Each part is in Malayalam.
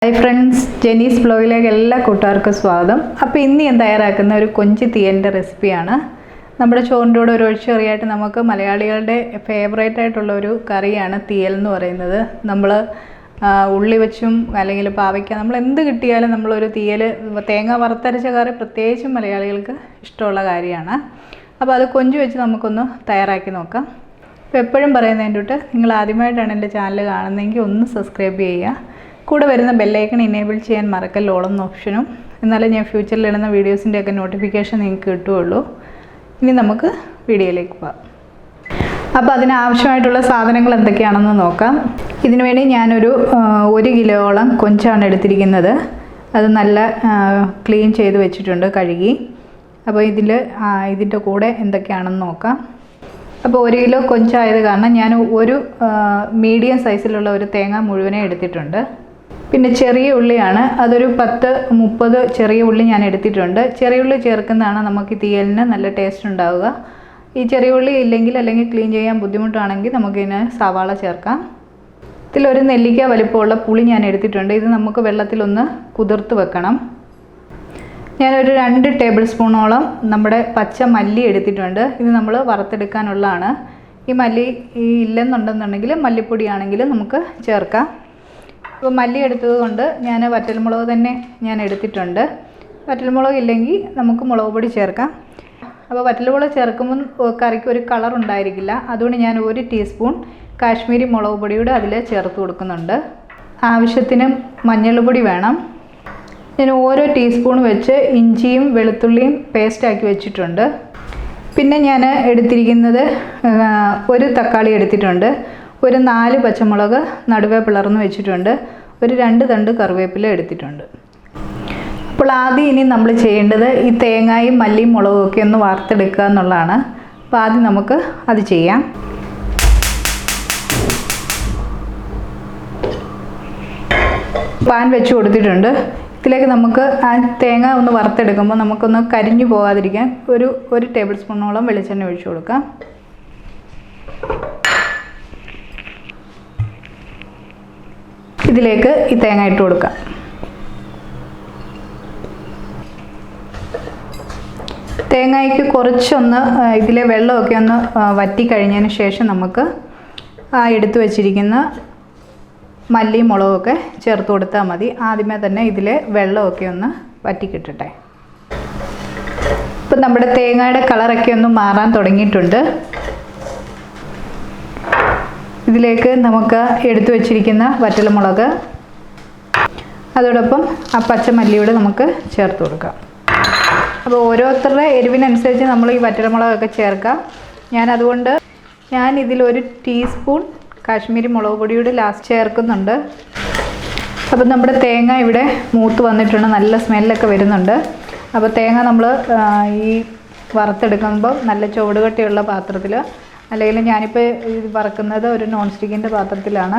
Hi friends, JENY'S vlogിലേക്ക് എല്ലാ കൂട്ടുകാർക്കും സ്വാഗതം. അപ്പോൾ ഇന്ന് ഞാൻ തയ്യാറാക്കുന്ന ഒരു കൊഞ്ച് തീയലിന്റെ റെസിപ്പിയാണ്. നമ്മുടെ ചോറിന്റെ കൂടെ ഒരു ഒഴിച്ചുകറിയായിട്ട് നമുക്ക് മലയാളികളുടെ ഫേവറേറ്റ് ആയിട്ടുള്ള ഒരു കറിയാണ് തീയൽ എന്ന് പറയുന്നത്. നമ്മൾ ഉള്ളി വെച്ചും അല്ലെങ്കിൽ പാവയ്ക്ക നമ്മൾ എന്ത് കിട്ടിയാലും നമ്മൾ ഒരു തീയൽ തേങ്ങ വറുത്തരച്ച കറി പ്രത്യേകിച്ചും മലയാളികൾക്ക് ഇഷ്ടമുള്ള കാര്യമാണ്. അപ്പോൾ അത് കൊഞ്ച് വെച്ച് നമുക്കൊന്ന് തയ്യാറാക്കി നോക്കാം. അപ്പോൾ എപ്പോഴും പറയുന്നതിൻ്റെ തൊട്ട് നിങ്ങൾ ആദ്യമായിട്ടാണ് എൻ്റെ ചാനൽ കാണുന്നതെങ്കിൽ ഒന്ന് സബ്സ്ക്രൈബ് ചെയ്യുക. കൂടെ വരുന്ന ബെല്ലൈക്കൺ എനേബിൾ ചെയ്യാൻ മറക്കല്ല, ഓൾ എന്ന ഓപ്ഷനും. എന്നാലേ ഞാൻ ഫ്യൂച്ചറിൽ ഇടുന്ന വീഡിയോസിൻ്റെയൊക്കെ നോട്ടിഫിക്കേഷൻ നിങ്ങൾക്ക് കിട്ടുകയുള്ളൂ. ഇനി നമുക്ക് വീഡിയോയിലേക്ക് പോകാം. അപ്പോൾ അതിനാവശ്യമായിട്ടുള്ള സാധനങ്ങൾ എന്തൊക്കെയാണെന്ന് നോക്കാം. ഇതിനു വേണ്ടി ഞാനൊരു 1 കിലോയോളം കൊഞ്ചാണ് എടുത്തിരിക്കുന്നത്. അത് നല്ല ക്ലീൻ ചെയ്ത് വെച്ചിട്ടുണ്ട്, കഴുകി. അപ്പോൾ ഇതിൻ്റെ കൂടെ എന്തൊക്കെയാണെന്ന് നോക്കാം. അപ്പോൾ 1 കിലോ കൊഞ്ചായത് കാരണം ഞാൻ ഒരു മീഡിയം സൈസിലുള്ള ഒരു തേങ്ങ മുഴുവനെ എടുത്തിട്ടുണ്ട്. പിന്നെ ചെറിയ ഉള്ളിയാണ്, അതൊരു 10-30 ചെറിയ ഉള്ളി ഞാൻ എടുത്തിട്ടുണ്ട്. ചെറിയ ഉള്ളി ചേർക്കുന്നതാണ് നമുക്ക് തീയലിന് നല്ല ടേസ്റ്റ് ഉണ്ടാവുക. ഈ ചെറിയ ഉള്ളി ഇല്ലെങ്കിൽ അല്ലെങ്കിൽ ക്ലീൻ ചെയ്യാൻ ബുദ്ധിമുട്ടാണെങ്കിൽ നമുക്കിതിന് സവാള ചേർക്കാം. ഇതിലൊരു നെല്ലിക്ക വലിപ്പമുള്ള പുളി ഞാൻ എടുത്തിട്ടുണ്ട്. ഇത് നമുക്ക് വെള്ളത്തിലൊന്ന് കുതിർത്ത് വെക്കണം. ഞാനൊരു 2 ടേബിൾ സ്പൂണോളം നമ്മുടെ പച്ച മല്ലി എടുത്തിട്ടുണ്ട്. ഇത് നമ്മൾ വറുത്തെടുക്കാനുള്ളതാണ്. ഈ മല്ലി ഇല്ലെന്നുണ്ടെന്നുണ്ടെങ്കിൽ മല്ലിപ്പൊടിയാണെങ്കിൽ നമുക്ക് ചേർക്കാം. അപ്പോൾ മല്ലി എടുത്തത് കൊണ്ട് ഞാൻ വറ്റൽമുളക് തന്നെ ഞാൻ എടുത്തിട്ടുണ്ട്. വറ്റൽമുളക് ഇല്ലെങ്കിൽ നമുക്ക് മുളക് പൊടി ചേർക്കാം. അപ്പോൾ വറ്റൽമുളക് ചേർക്കുമ്പോൾ കറിക്ക് ഒരു കളർ ഉണ്ടായിരിക്കില്ല. അതുകൊണ്ട് ഞാൻ 1 ടീസ്പൂൺ കാശ്മീരി മുളക് പൊടിയുടെ അതിൽ ചേർത്ത് കൊടുക്കുന്നുണ്ട്. ആവശ്യത്തിന് മഞ്ഞൾപ്പൊടി വേണം. ഞാൻ ഓരോ ടീസ്പൂൺ വെച്ച് ഇഞ്ചിയും വെളുത്തുള്ളിയും പേസ്റ്റാക്കി വെച്ചിട്ടുണ്ട്. പിന്നെ ഞാൻ എടുത്തിരിക്കുന്നത് 1 തക്കാളി എടുത്തിട്ടുണ്ട്. ഒരു 4 പച്ചമുളക് നടുവേ പിളർന്ന് വെച്ചിട്ടുണ്ട്. ഒരു 2 തണ്ട് കറിവേപ്പില എടുത്തിട്ടുണ്ട്. അപ്പോൾ ആദ്യം ഇനി നമ്മൾ ചെയ്യേണ്ടത് ഈ തേങ്ങയും മല്ലിയും മുളകും ഒക്കെ ഒന്ന് വറുത്തെടുക്കുക എന്നുള്ളതാണ്. അപ്പോൾ ആദ്യം നമുക്ക് അത് ചെയ്യാം. പാൻ വെച്ച് കൊടുത്തിട്ടുണ്ട്. ഇതിലേക്ക് നമുക്ക് ആ തേങ്ങ ഒന്ന് വറുത്തെടുക്കുമ്പോൾ നമുക്കൊന്ന് കരിഞ്ഞു പോകാതിരിക്കാൻ ഒരു ടേബിൾ സ്പൂണോളം വെളിച്ചെണ്ണ ഒഴിച്ചു കൊടുക്കാം. ഇതിലേക്ക് ഈ തേങ്ങ ഇട്ട് കൊടുക്കാം. തേങ്ങയ്ക്ക് കുറച്ചൊന്ന് ഇതിലെ വെള്ളമൊക്കെ ഒന്ന് വറ്റിക്കഴിഞ്ഞതിന് ശേഷം നമുക്ക് ആ എടുത്തു വച്ചിരിക്കുന്ന മല്ലിയും മുളകൊക്കെ ചേർത്ത് കൊടുത്താൽ മതി. ആദ്യമേ തന്നെ ഇതിലെ വെള്ളമൊക്കെ ഒന്ന് വറ്റിക്കിട്ടട്ടെ. ഇപ്പം നമ്മുടെ തേങ്ങയുടെ കളറൊക്കെ ഒന്ന് മാറാൻ തുടങ്ങിയിട്ടുണ്ട്. ഇതിലേക്ക് നമുക്ക് എടുത്തു വച്ചിരിക്കുന്ന വറ്റൽമുളക്, അതോടൊപ്പം ആ പച്ചമല്ലിയോട് നമുക്ക് ചേർത്ത് കൊടുക്കാം. അപ്പോൾ ഓരോരുത്തരുടെ എരിവിനനുസരിച്ച് നമ്മൾ ഈ വറ്റൽമുളകൊക്കെ ചേർക്കാം. ഞാൻ ഇതിലൊരു ടീസ്പൂൺ കാശ്മീരി മുളക് പൊടിയുടെ ലാസ്റ്റ് ചേർക്കുന്നുണ്ട്. അപ്പോൾ നമ്മുടെ തേങ്ങ ഇവിടെ മൂത്ത് വന്നിട്ടുണ്ട്, നല്ല സ്മെല്ലൊക്കെ വരുന്നുണ്ട്. അപ്പോൾ തേങ്ങ നമ്മൾ ഈ വറുത്തെടുക്കുമ്പോൾ നല്ല ചുവടുകട്ടിയുള്ള പാത്രത്തിൽ, അല്ലെങ്കിൽ ഞാനിപ്പോൾ ഇത് വറക്കുന്നത് ഒരു നോൺ സ്റ്റിക്കിൻ്റെ പാത്രത്തിലാണ്.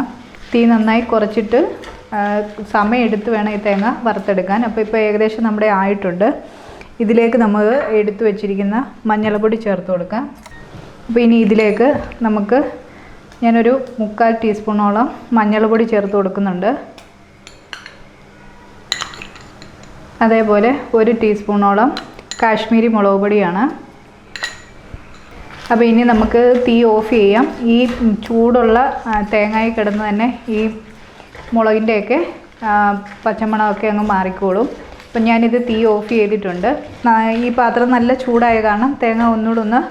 തീ നന്നായി കുറച്ചിട്ട് സമയം എടുത്ത് വേണം ഈ തേങ്ങ വറുത്തെടുക്കാൻ. അപ്പോൾ ഇപ്പോൾ ഏകദേശം നമ്മുടെ ആയിട്ടുണ്ട്. ഇതിലേക്ക് നമ്മൾ എടുത്തു വെച്ചിരിക്കുന്ന മഞ്ഞൾപ്പൊടി ചേർത്ത് കൊടുക്കാം. അപ്പോൾ ഇനി ഇതിലേക്ക് നമുക്ക് ഞാനൊരു 3/4 ടീസ്പൂണോളം മഞ്ഞൾപ്പൊടി ചേർത്ത് കൊടുക്കുന്നുണ്ട്. അതേപോലെ 1 ടീസ്പൂണോളം കാശ്മീരി മുളക് പൊടിയാണ്. അപ്പോൾ ഇനി നമുക്ക് തീ ഓഫ് ചെയ്യാം. ഈ ചൂടുള്ള തേങ്ങയിൽ കിടന്ന് തന്നെ ഈ മുളകിൻ്റെയൊക്കെ പച്ചമണമൊക്കെ അങ്ങ് മാറിക്കോളും. അപ്പം ഞാനിത് തീ ഓഫ് ചെയ്തിട്ടുണ്ട്. ഈ പാത്രം നല്ല ചൂടായ കാരണം തേങ്ങ ഒന്നുകൂടെ ഒന്ന്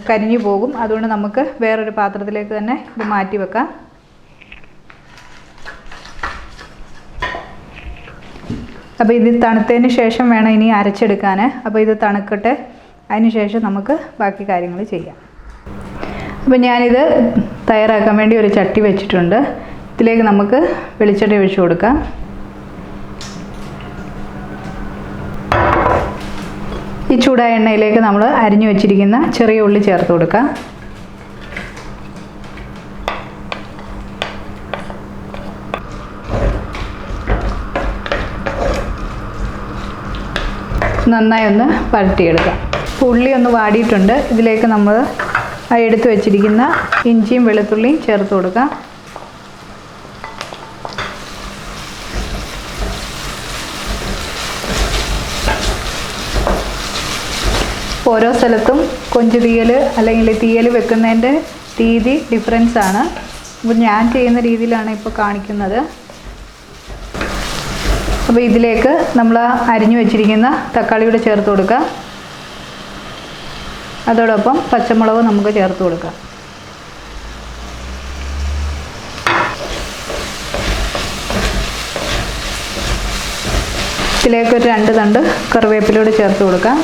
കരിഞ്ഞു പോകും. അതുകൊണ്ട് നമുക്ക് വേറൊരു പാത്രത്തിലേക്ക് തന്നെ ഇത് മാറ്റി വെക്കാം. അപ്പോൾ ഇത് തണുത്തതിന് ശേഷം വേണം ഇനി അരച്ചെടുക്കാൻ. അപ്പോൾ ഇത് തണുക്കട്ടെ, അതിന് ശേഷം നമുക്ക് ബാക്കി കാര്യങ്ങൾ ചെയ്യാം. അപ്പോൾ ഞാനിത് തയ്യാറാക്കാൻ വേണ്ടി ഒരു ചട്ടി വെച്ചിട്ടുണ്ട്. ഇതിലേക്ക് നമുക്ക് വെളിച്ചെണ്ണ ഒഴിച്ചു കൊടുക്കാം. ഈ ചൂടായ എണ്ണയിലേക്ക് നമ്മൾ അരിഞ്ഞു വെച്ചിരിക്കുന്ന ചെറിയ ഉള്ളി ചേർത്ത് കൊടുക്കാം. നന്നായി ഒന്ന് വഴറ്റിയെടുക്കാം. ഉള്ളി ഒന്ന് വാടിയിട്ടുണ്ട്. ഇതിലേക്ക് നമ്മൾ എടുത്തു വെച്ചിരിക്കുന്ന ഇഞ്ചിയും വെളുത്തുള്ളിയും ചേർത്ത് കൊടുക്കാം. ഓരോ സ്ഥലത്തും കൊഞ്ച് തീയൽ അല്ലെങ്കിൽ തീയൽ വെക്കുന്നതിൻ്റെ രീതി ഡിഫറൻസ് ആണ്. അപ്പോൾ ഞാൻ ചെയ്യുന്ന രീതിയിലാണ് ഇപ്പോൾ കാണിക്കുന്നത്. അപ്പോൾ ഇതിലേക്ക് നമ്മൾ അരിഞ്ഞു വെച്ചിരിക്കുന്ന തക്കാളിയുടെ ചേർത്ത് കൊടുക്കുക. അതോടൊപ്പം പച്ചമുളക് നമുക്ക് ചേർത്ത് കൊടുക്കാം. ഇതിലേക്ക് ഒരു 2 തണ്ട് കറിവേപ്പിലയോട് ചേർത്ത് കൊടുക്കാം.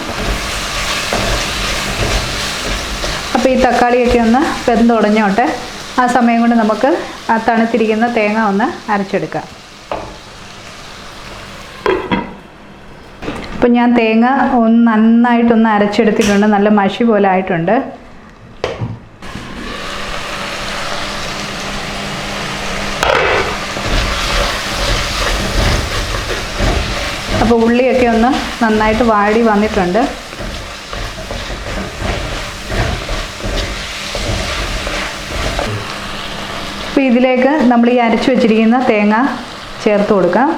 അപ്പോൾ ഈ തക്കാളിയൊക്കെ ഒന്ന് വെന്തുടഞ്ഞോട്ടെ. ആ സമയം കൊണ്ട് നമുക്ക് ആ തണുത്തിരിക്കുന്ന തേങ്ങ ഒന്ന് അരച്ചെടുക്കാം. അപ്പം ഞാൻ തേങ്ങ നന്നായിട്ടൊന്ന് അരച്ചെടുത്തിട്ടുണ്ട്. നല്ല മഷി പോലെ ആയിട്ടുണ്ട്. അപ്പോൾ ഉള്ളിയൊക്കെ ഒന്ന് നന്നായിട്ട് വാടി വന്നിട്ടുണ്ട്. അപ്പോൾ ഇതിലേക്ക് നമ്മൾ ഈ അരച്ചു വെച്ചിരിക്കുന്ന തേങ്ങ ചേർത്ത് കൊടുക്കാം.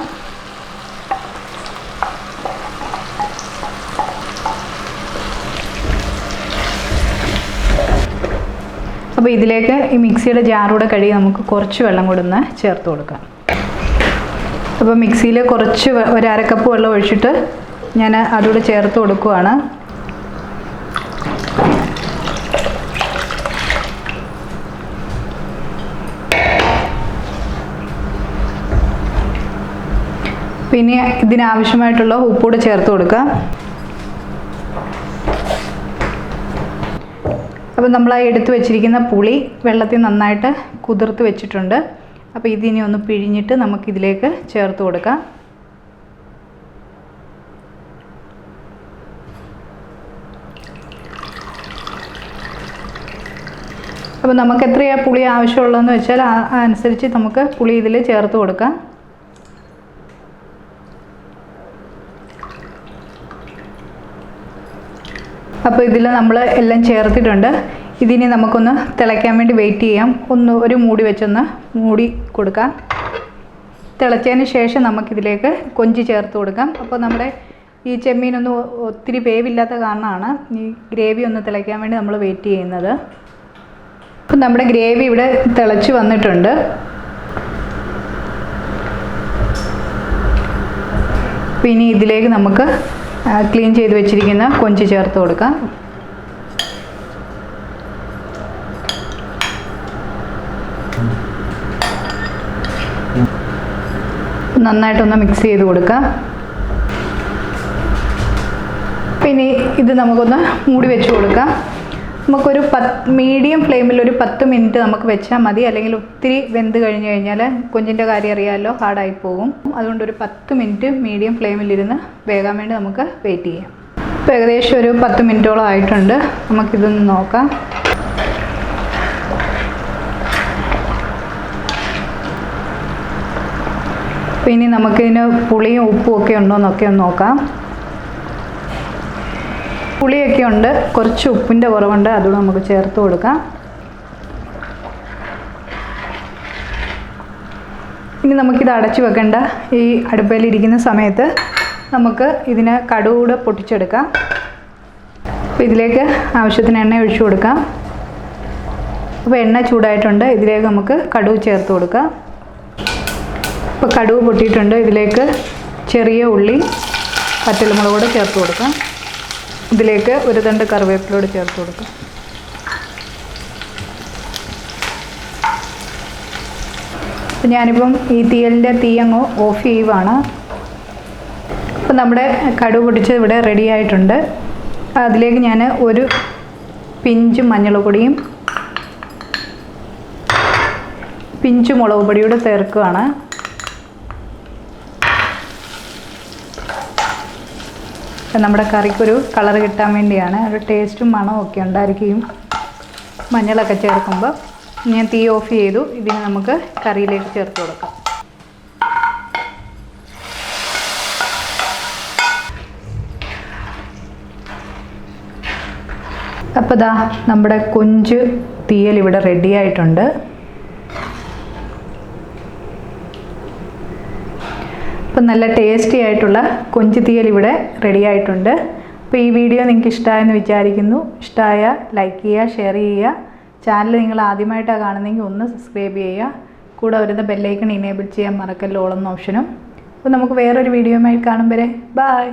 അപ്പോൾ ഇതിലേക്ക് ഈ മിക്സിയുടെ ജാറൂടെ കഴുകി നമുക്ക് കുറച്ച് വെള്ളം കൂടെ ഒന്ന് ചേർത്ത് കൊടുക്കാം. അപ്പോൾ മിക്സിയിൽ കുറച്ച് ഒരു 1/2 കപ്പ് വെള്ളം ഒഴിച്ചിട്ട് ഞാൻ അതുകൂടെ ചേർത്ത് കൊടുക്കുകയാണ്. പിന്നെ ഇതിനാവശ്യമായിട്ടുള്ള ഉപ്പൂടെ ചേർത്ത് കൊടുക്കാം. അപ്പോൾ നമ്മൾ ആ എടുത്തു വെച്ചിരിക്കുന്ന പുളി വെള്ളത്തിൽ നന്നായിട്ട് കുതിർത്ത് വെച്ചിട്ടുണ്ട്. അപ്പോൾ ഇതിനെ ഒന്ന് പിഴിഞ്ഞിട്ട് നമുക്കിതിലേക്ക് ചേർത്ത് കൊടുക്കാം. അപ്പോൾ നമുക്ക് എത്രയാണ് പുളി ആവശ്യമുള്ളതെന്ന് വെച്ചാൽ അനുസരിച്ച് നമുക്ക് പുളി ഇതിൽ ചേർത്ത് കൊടുക്കാം. അപ്പോൾ ഇതിൽ നമ്മൾ എല്ലാം ചേർത്തിട്ടുണ്ട്. ഇതിനി നമുക്കൊന്ന് തിളയ്ക്കാൻ വേണ്ടി വെയിറ്റ് ചെയ്യാം. ഒരു മൂടി വെച്ചൊന്ന് മൂടി കൊടുക്കാം. തിളച്ചതിന് ശേഷം നമുക്കിതിലേക്ക് കൊഞ്ച് ചേർത്ത് കൊടുക്കാം. അപ്പോൾ നമ്മുടെ ഈ ചെമ്മീനൊന്നും ഒത്തിരി വേവില്ലാത്ത കാരണമാണ് ഈ ഗ്രേവി ഒന്ന് തിളയ്ക്കാൻ വേണ്ടി നമ്മൾ വെയിറ്റ് ചെയ്യുന്നത്. അപ്പോൾ നമ്മുടെ ഗ്രേവി ഇവിടെ തിളച്ച് വന്നിട്ടുണ്ട്. പിന്നെ ഇതിലേക്ക് നമുക്ക് ക്ലീൻ ചെയ്ത് വെച്ചിരിക്കുന്ന കൊഞ്ച് ചേർത്ത് കൊടുക്കാം. നന്നായിട്ടൊന്ന് മിക്സ് ചെയ്ത് കൊടുക്കാം. പിന്നെ ഇത് നമുക്കൊന്ന് മൂടി വെച്ച് കൊടുക്കാം. നമുക്കൊരു മീഡിയം ഫ്ലെയിമിൽ ഒരു 10 മിനിറ്റ് നമുക്ക് വെച്ചാൽ മതി. അല്ലെങ്കിൽ ഒത്തിരി വെന്ത് കഴിഞ്ഞ് കഴിഞ്ഞാൽ കൊഞ്ചിൻ്റെ കാര്യം അറിയാമല്ലോ, ഹാർഡായി പോകും. അതുകൊണ്ട് ഒരു 10 മിനിറ്റ് മീഡിയം ഫ്ലെയിമിലിരുന്ന് വേകാൻ വേണ്ടി നമുക്ക് വെയിറ്റ് ചെയ്യാം. ഇപ്പോൾ ഏകദേശം ഒരു 10 മിനിറ്റോളം ആയിട്ടുണ്ട്. നമുക്കിതൊന്ന് നോക്കാം. ഇനി നമുക്കിതിന് പുളിയും ഉപ്പും ഒക്കെ ഉണ്ടോയെന്നൊക്കെ ഒന്ന് നോക്കാം. പുളിയൊക്കെ ഉണ്ട്, കുറച്ച് ഉപ്പിൻ്റെ കുറവുണ്ട്, അതുകൂടെ നമുക്ക് ചേർത്ത് കൊടുക്കാം. ഇനി നമുക്കിത് അടച്ചു വെക്കേണ്ട. ഈ അടുപ്പയിലിരിക്കുന്ന സമയത്ത് നമുക്ക് ഇതിന് കടുകൂടെ പൊട്ടിച്ചെടുക്കാം. അപ്പോൾ ഇതിലേക്ക് ആവശ്യത്തിന് എണ്ണ ഒഴിച്ചു കൊടുക്കാം. അപ്പോൾ എണ്ണ ചൂടായിട്ടുണ്ട്. ഇതിലേക്ക് നമുക്ക് കടുക് ചേർത്ത് കൊടുക്കാം. ഇപ്പോൾ കടുക് പൊട്ടിയിട്ടുണ്ട്. ഇതിലേക്ക് ചെറിയ ഉള്ളി പച്ചമുളക് കൂടെ ചേർത്ത് കൊടുക്കാം. ഇതിലേക്ക് ഒരു തണ്ട് കറിവേപ്പിലയോട് ചേർത്ത് കൊടുക്കാം. അപ്പോൾ ഞാനിപ്പം ഈ തീയലിൻ്റെ തീ അങ്ങ് ഓഫ് ചെയ്യുവാണ്. അപ്പോൾ നമ്മുടെ കടുക് പൊട്ടിച്ചത് ഇവിടെ റെഡി ആയിട്ടുണ്ട്. അതിലേക്ക് ഞാൻ ഒരു പിഞ്ച് മഞ്ഞൾപ്പൊടിയും പിഞ്ച് മുളക് പൊടിയോട് ചേർക്കുകയാണ്. നമ്മുടെ കറിക്കൊരു കളർ കിട്ടാൻ വേണ്ടിയാണ്. ഒരു ടേസ്റ്റും മണവും ഒക്കെ ഉണ്ടായിരിക്കും മഞ്ഞളൊക്കെ ചേർക്കുമ്പോൾ. ഞാൻ തീ ഓഫ് ചെയ്തു. ഇതിന് നമുക്ക് കറിയിലേക്ക് ചേർത്ത് കൊടുക്കാം. അപ്പോൾ ദാ നമ്മുടെ കൊഞ്ച് തീയൽ ഇവിടെ റെഡി ആയിട്ടുണ്ട്. അപ്പം നല്ല ടേസ്റ്റി ആയിട്ടുള്ള കൊഞ്ച് തീയൽ ഇവിടെ റെഡി ആയിട്ടുണ്ട്. അപ്പോൾ അപ്പോൾ ഈ വീഡിയോ നിങ്ങൾക്ക് ഇഷ്ടമായെന്ന് വിചാരിക്കുന്നു. ഇഷ്ടമായാൽ ലൈക്ക് ചെയ്യുക, ഷെയർ ചെയ്യുക. ചാനൽ നിങ്ങൾ ആദ്യമായിട്ടാണ് കാണുന്നതെങ്കിൽ ഒന്ന് സബ്സ്ക്രൈബ് ചെയ്യുക. കൂടെ വരുന്ന ബെല്ലൈക്കൺ ഇനേബിൾ ചെയ്യാൻ മറക്കല്ലോ, ഓൾ എന്ന ഓപ്ഷനും. അപ്പോൾ നമുക്ക് വേറൊരു വീഡിയോയുമായി കാണും വരെ ബൈ.